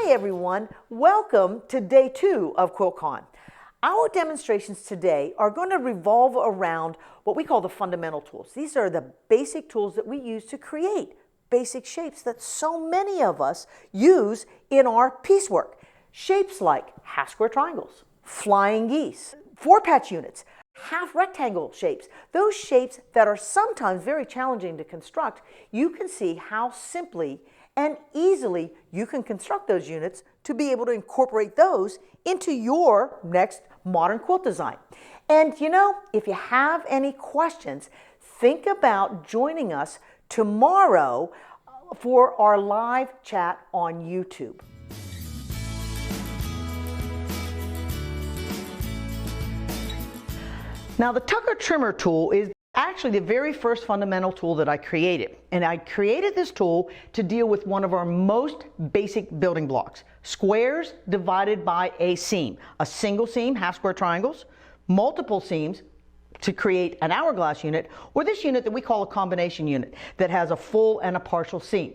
Hi everyone, welcome to day 2 of QuiltCon. Our demonstrations today are going to revolve around what we call the fundamental tools. These are the basic tools that we use to create basic shapes that so many of us use in our piecework. Shapes like half square triangles, flying geese, 4-patch units, half rectangle shapes, those shapes that are sometimes very challenging to construct. You can see how simply and easily you can construct those units to be able to incorporate those into your next modern quilt design. And you know, if you have any questions, think about joining us tomorrow for our live chat on YouTube. Now, the Tucker Trimmer tool is actually the very first fundamental tool that I created. And I created this tool to deal with one of our most basic building blocks: squares divided by a seam. A single seam, half square triangles, multiple seams to create an hourglass unit, or this unit that we call a combination unit that has a full and a partial seam.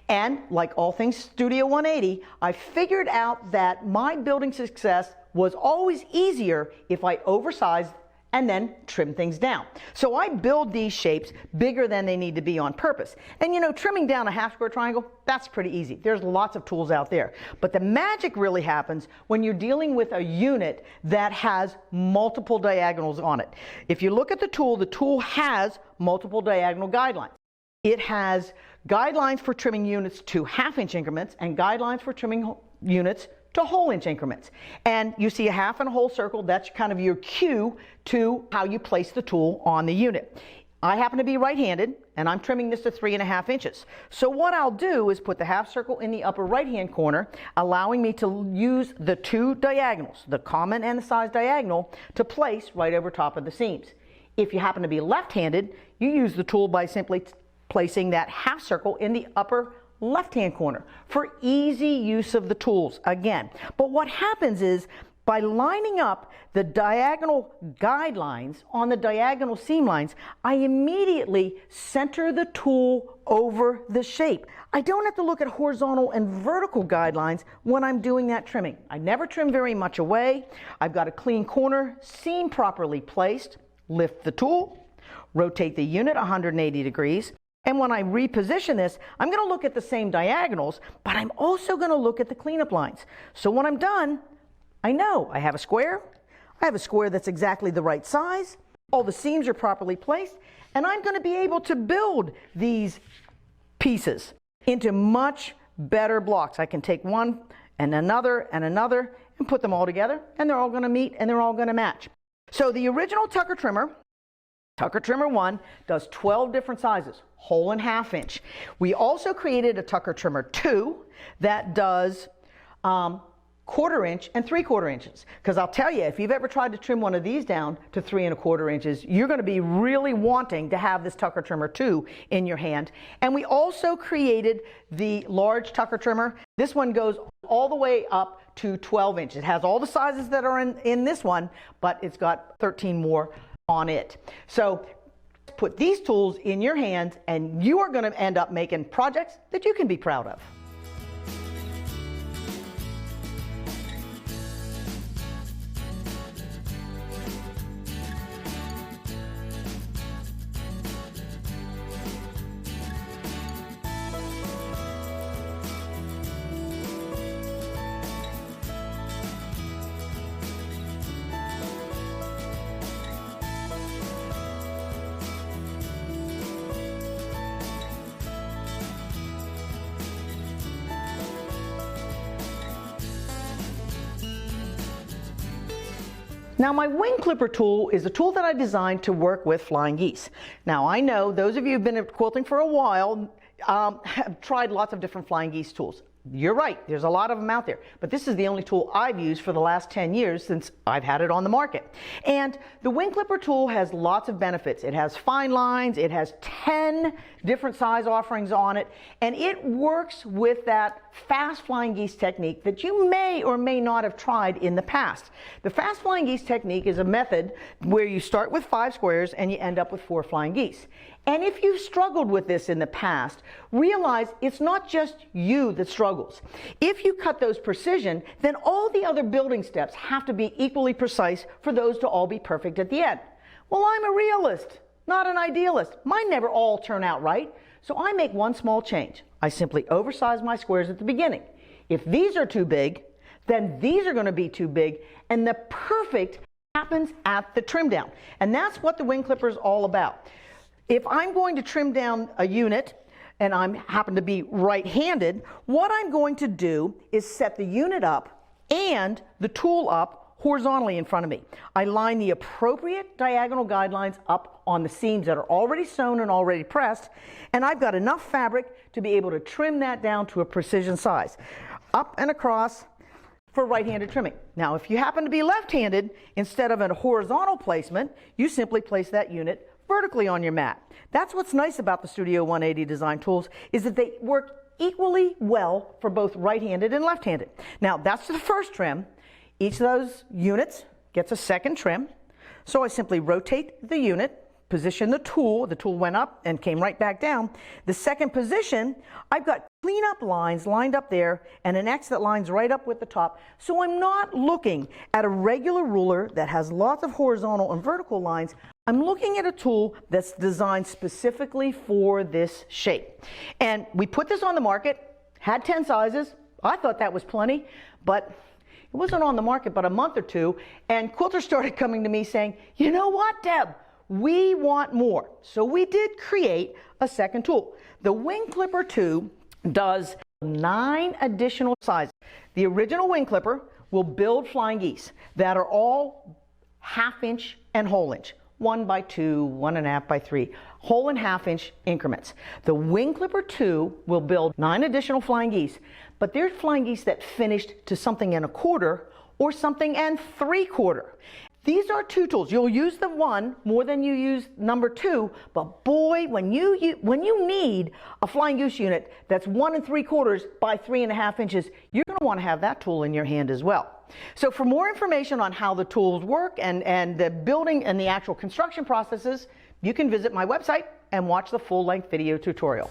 And like all things Studio 180, I figured out that my building success was always easier if I oversized and then trim things down. So I build these shapes bigger than they need to be on purpose. And you know, trimming down a half square triangle, that's pretty easy. There's lots of tools out there. But the magic really happens when you're dealing with a unit that has multiple diagonals on it. If you look at the tool has multiple diagonal guidelines. It has guidelines for trimming units to half-inch increments and guidelines for trimming units to whole-inch increments. And you see a half and a whole circle. That's kind of your cue to how you place the tool on the unit. I happen to be right-handed, and I'm trimming this to 3.5 inches. So what I'll do is put the half circle in the upper right-hand corner, allowing me to use the two diagonals, the common and the size diagonal, to place right over top of the seams. If you happen to be left-handed, you use the tool by simply placing that half circle in the upper left-hand corner for easy use of the tools again. But what happens is, by lining up the diagonal guidelines on the diagonal seam lines, I immediately center the tool over the shape. I don't have to look at horizontal and vertical guidelines when I'm doing that trimming. I never trim very much away. I've got a clean corner, seam properly placed, lift the tool, rotate the unit 180 degrees. And when I reposition this, I'm going to look at the same diagonals, but I'm also going to look at the cleanup lines. So when I'm done, I know I have a square. I have a square that's exactly the right size. All the seams are properly placed, and I'm going to be able to build these pieces into much better blocks. I can take one and another and put them all together, and they're all going to meet and they're all going to match. So the original Tucker Trimmer, Tucker Trimmer 1, does 12 different sizes, whole and half-inch. We also created a Tucker Trimmer 2 that does 1/4 inch and 3/4 inches. Because I'll tell you, if you've ever tried to trim one of these down to 3 1/4 inches, you're going to be really wanting to have this Tucker Trimmer 2 in your hand. And we also created the large Tucker Trimmer. This one goes all the way up to 12 inches. It has all the sizes that are in this one, but it's got 13 more on it. So put these tools in your hands and you are going to end up making projects that you can be proud of. Now, my wing clipper tool is a tool that I designed to work with flying geese. Now, I know those of you who've been quilting for a while have tried lots of different flying geese tools. You're right, there's a lot of them out there, but this is the only tool I've used for the last 10 years since I've had it on the market. And the wing clipper tool has lots of benefits. It has fine lines, it has 10 different size offerings on it, and it works with that fast flying geese technique that you may or may not have tried in the past. The fast flying geese technique is a method where you start with 5 squares and you end up with 4 flying geese. And if you've struggled with this in the past, realize it's not just you that struggles. If you cut those precision, then all the other building steps have to be equally precise for those to all be perfect at the end. Well, I'm a realist, not an idealist. Mine never all turn out right, so I make one small change. I simply oversize my squares at the beginning. If these are too big, then these are going to be too big, and the perfect happens at the trim down. And that's what the wing clipper is all about. If I'm going to trim down a unit, and I happen to be right-handed, what I'm going to do is set the unit up and the tool up horizontally in front of me. I line the appropriate diagonal guidelines up on the seams that are already sewn and already pressed, and I've got enough fabric to be able to trim that down to a precision size. Up and across for right-handed trimming. Now, if you happen to be left-handed, instead of a horizontal placement, you simply place that unit vertically on your mat. That's what's nice about the Studio 180 design tools, is that they work equally well for both right-handed and left-handed. Now, that's the first trim. Each of those units gets a second trim. So I simply rotate the unit, position the tool went up and came right back down. The second position, I've got cleanup lines lined up there and an X that lines right up with the top. So I'm not looking at a regular ruler that has lots of horizontal and vertical lines. I'm looking at a tool that's designed specifically for this shape. And we put this on the market, had 10 sizes. I thought that was plenty, but it wasn't on the market but a month or two, and Quilter started coming to me saying, you know what, Deb? We want more. So we did create a second tool. The Wing Clipper 2 does 9 additional sizes. The original Wing Clipper will build flying geese that are all 1/2 inch and whole inch. 1 by 2, 1.5 by 3, whole and 1/2 inch increments. The Wing Clipper 2 will build 9 additional flying geese, but they're flying geese that finished to something and 1/4 or something and 3/4. These are 2 tools. You'll use the 1 more than you use number 2, but boy, when you need a flying goose unit that's 1 3/4 by 3.5 inches, you're going to want to have that tool in your hand as well. So for more information on how the tools work and the building and the actual construction processes, you can visit my website and watch the full-length video tutorial.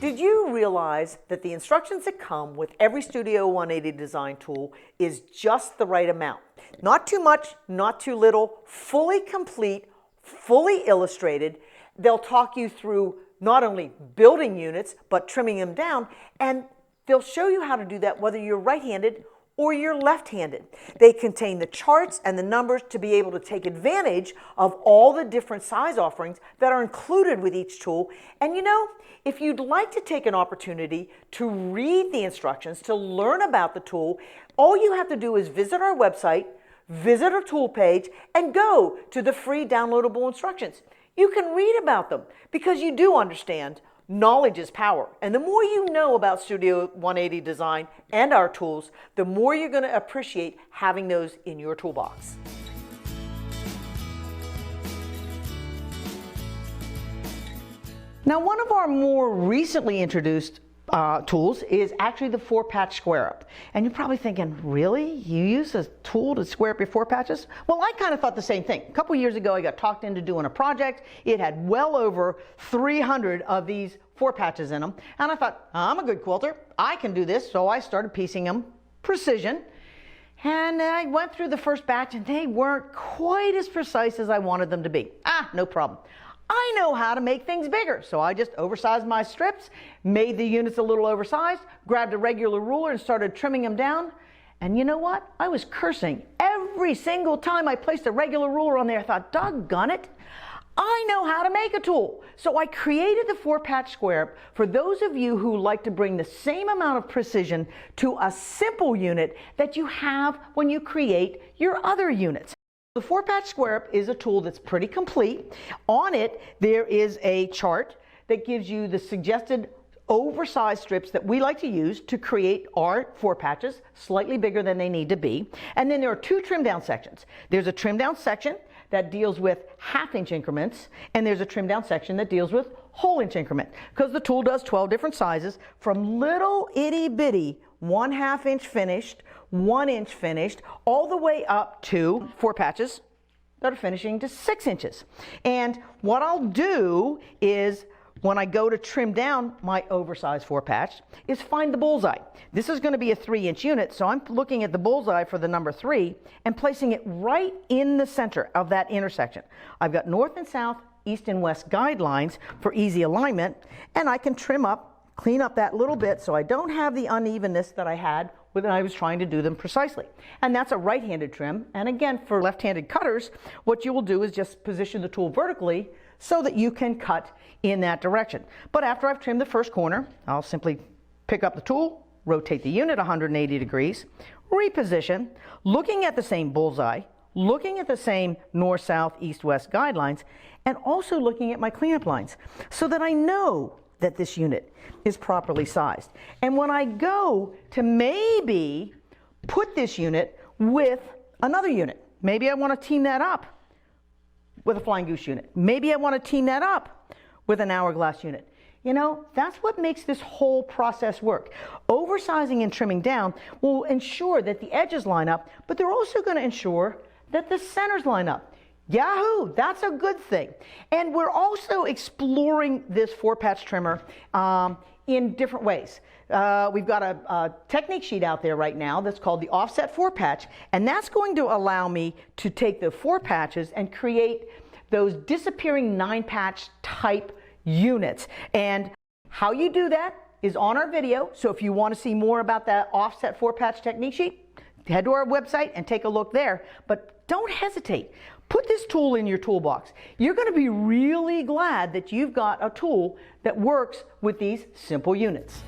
Did you realize that the instructions that come with every Studio 180 design tool is just the right amount? Not too much, not too little, fully complete, fully illustrated. They'll talk you through not only building units, but trimming them down, and they'll show you how to do that whether you're right-handed or you're left-handed. They contain the charts and the numbers to be able to take advantage of all the different size offerings that are included with each tool. And you know, if you'd like to take an opportunity to read the instructions, to learn about the tool, all you have to do is visit our website, visit our tool page, and go to the free downloadable instructions. You can read about them because you do understand knowledge is power. And the more you know about Studio 180 design and our tools, the more you're going to appreciate having those in your toolbox. Now, one of our more recently introduced tools is actually the 4-patch square up. And you're probably thinking, really? You use a tool to square up your 4 patches? Well, I kind of thought the same thing. A couple years ago, I got talked into doing a project. It had well over 300 of these 4 patches in them. And I thought, I'm a good quilter. I can do this. So I started piecing them precision. And I went through the first batch, and they weren't quite as precise as I wanted them to be. No problem. I know how to make things bigger, so I just oversized my strips, made the units a little oversized, grabbed a regular ruler and started trimming them down. And you know what? I was cursing every single time I placed a regular ruler on there. I thought, doggone it, I know how to make a tool. So I created the 4-patch square for those of you who like to bring the same amount of precision to a simple unit that you have when you create your other units. The 4-patch square is a tool that's pretty complete. On it, there is a chart that gives you the suggested oversized strips that we like to use to create our 4 patches, slightly bigger than they need to be. And then there are 2 trim down sections. There's a trim down section that deals with 1/2 inch increments, and there's a trim down section that deals with whole inch increment, because the tool does 12 different sizes, from little itty bitty 1/2 inch finished, 1 inch finished, all the way up to 4 patches that are finishing to 6 inches. And what I'll do is, when I go to trim down my oversized 4-patch, is find the bullseye. This is going to be a 3-inch unit, so I'm looking at the bullseye for the number 3 and placing it right in the center of that intersection. I've got north and south, east and west guidelines for easy alignment, and I can trim up, clean up that little bit so I don't have the unevenness that I had when I was trying to do them precisely. And that's a right-handed trim. And again, for left-handed cutters, what you will do is just position the tool vertically so that you can cut in that direction. But after I've trimmed the first corner, I'll simply pick up the tool, rotate the unit 180 degrees, reposition, looking at the same bullseye, looking at the same north, south, east, west guidelines, and also looking at my cleanup lines so that I know that this unit is properly sized. And when I go to maybe put this unit with another unit, maybe I want to team that up with a flying goose unit. Maybe I want to team that up with an hourglass unit. You know, that's what makes this whole process work. Oversizing and trimming down will ensure that the edges line up, but they're also going to ensure that the centers line up. Yahoo! That's a good thing. And we're also exploring this 4-patch trimmer in different ways. We've got a technique sheet out there right now that's called the offset 4-patch, and that's going to allow me to take the 4 patches and create those disappearing 9-patch type units. And how you do that is on our video, so if you want to see more about that offset 4-patch technique sheet, head to our website and take a look there. But don't hesitate. Put this tool in your toolbox. You're going to be really glad that you've got a tool that works with these simple units.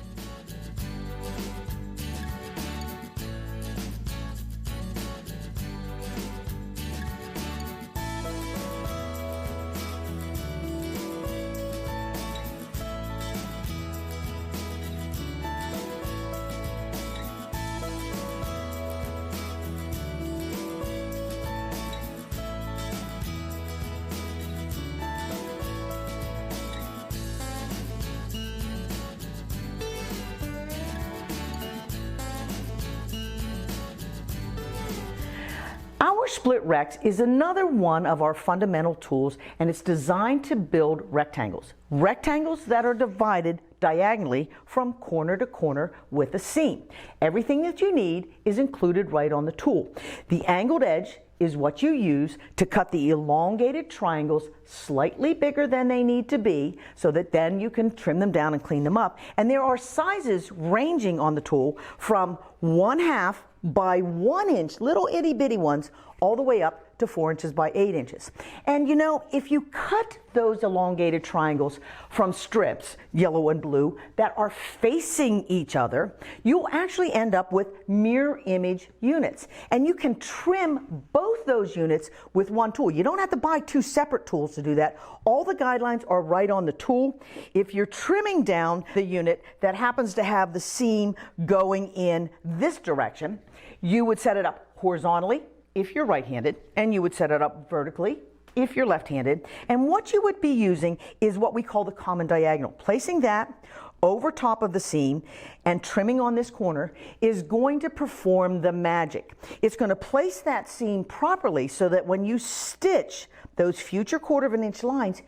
Our split Rects is another one of our fundamental tools, and it's designed to build rectangles. Rectangles that are divided diagonally from corner to corner with a seam. Everything that you need is included right on the tool. The angled edge is what you use to cut the elongated triangles slightly bigger than they need to be, so that then you can trim them down and clean them up. And there are sizes ranging on the tool from 1/2 by 1 inch, little itty bitty ones, all the way up to 4 inches by 8 inches. And you know, if you cut those elongated triangles from strips, yellow and blue, that are facing each other, you'll actually end up with mirror image units. And you can trim both those units with one tool. You don't have to buy 2 separate tools to do that. All the guidelines are right on the tool. If you're trimming down the unit that happens to have the seam going in this direction, you would set it up horizontally if you're right-handed, and you would set it up vertically if you're left-handed. And what you would be using is what we call the common diagonal. Placing that over top of the seam and trimming on this corner is going to perform the magic. It's going to place that seam properly so that when you stitch those future 1/4 of an inch lines,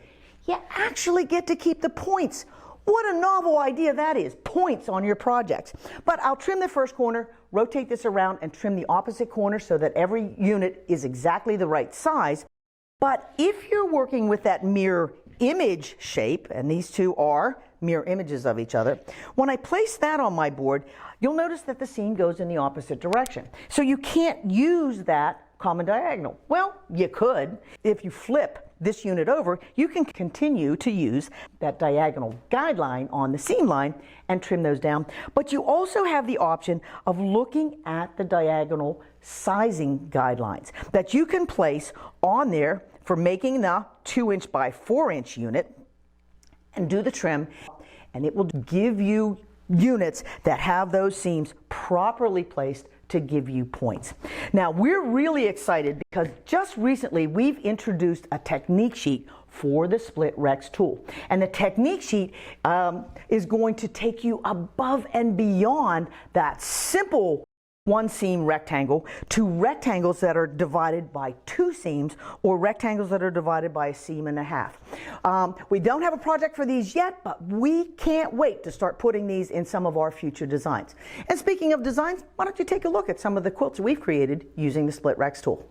you actually get to keep the points. What a novel idea that is, points on your projects. But I'll trim the first corner, rotate this around, and trim the opposite corner so that every unit is exactly the right size. But if you're working with that mirror image shape, and these two are mirror images of each other, when I place that on my board, you'll notice that the seam goes in the opposite direction. So you can't use that common diagonal. Well, you could if you flip this unit over, you can continue to use that diagonal guideline on the seam line and trim those down. But you also have the option of looking at the diagonal sizing guidelines that you can place on there for making the 2" by 4" unit and do the trim, and it will give you units that have those seams properly placed to give you points. Now, we're really excited because just recently we've introduced a technique sheet for the split Rects tool. And the technique sheet is going to take you above and beyond that simple one seam rectangle to rectangles that are divided by 2 seams or rectangles that are divided by 1.5 seams. We don't have a project for these yet, but we can't wait to start putting these in some of our future designs. And speaking of designs, why don't you take a look at some of the quilts we've created using the split Rects tool.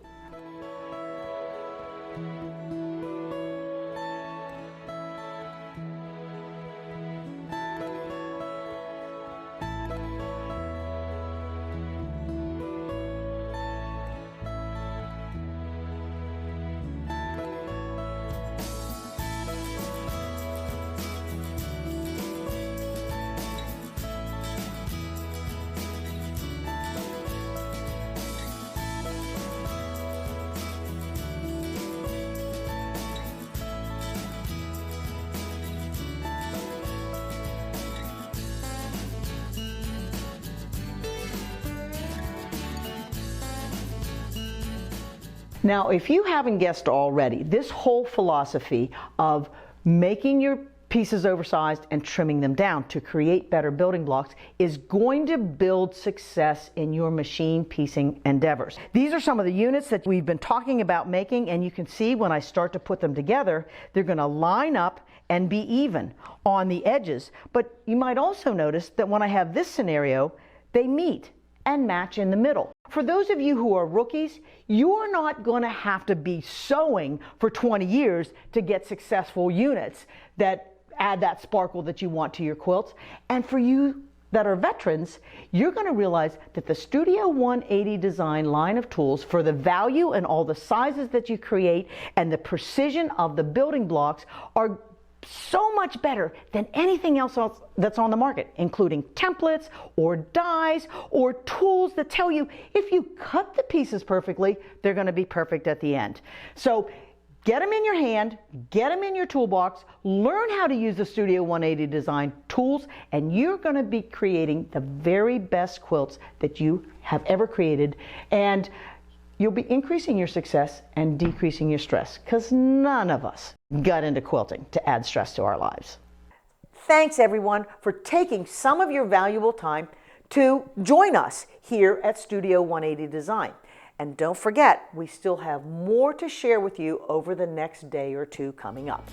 Now, if you haven't guessed already, this whole philosophy of making your pieces oversized and trimming them down to create better building blocks is going to build success in your machine piecing endeavors. These are some of the units that we've been talking about making, and you can see when I start to put them together, they're going to line up and be even on the edges. But you might also notice that when I have this scenario, they meet and match in the middle. For those of you who are rookies, you're not going to have to be sewing for 20 years to get successful units that add that sparkle that you want to your quilts. And for you that are veterans, you're going to realize that the Studio 180 Design line of tools, for the value and all the sizes that you create and the precision of the building blocks, are so much better than anything else that's on the market, including templates or dies or tools that tell you if you cut the pieces perfectly, they're going to be perfect at the end. So get them in your hand, get them in your toolbox, learn how to use the Studio 180 Design tools, and you're going to be creating the very best quilts that you have ever created. And you'll be increasing your success and decreasing your stress, because none of us got into quilting to add stress to our lives. Thanks everyone for taking some of your valuable time to join us here at Studio 180 Design. And don't forget, we still have more to share with you over the next day or two coming up.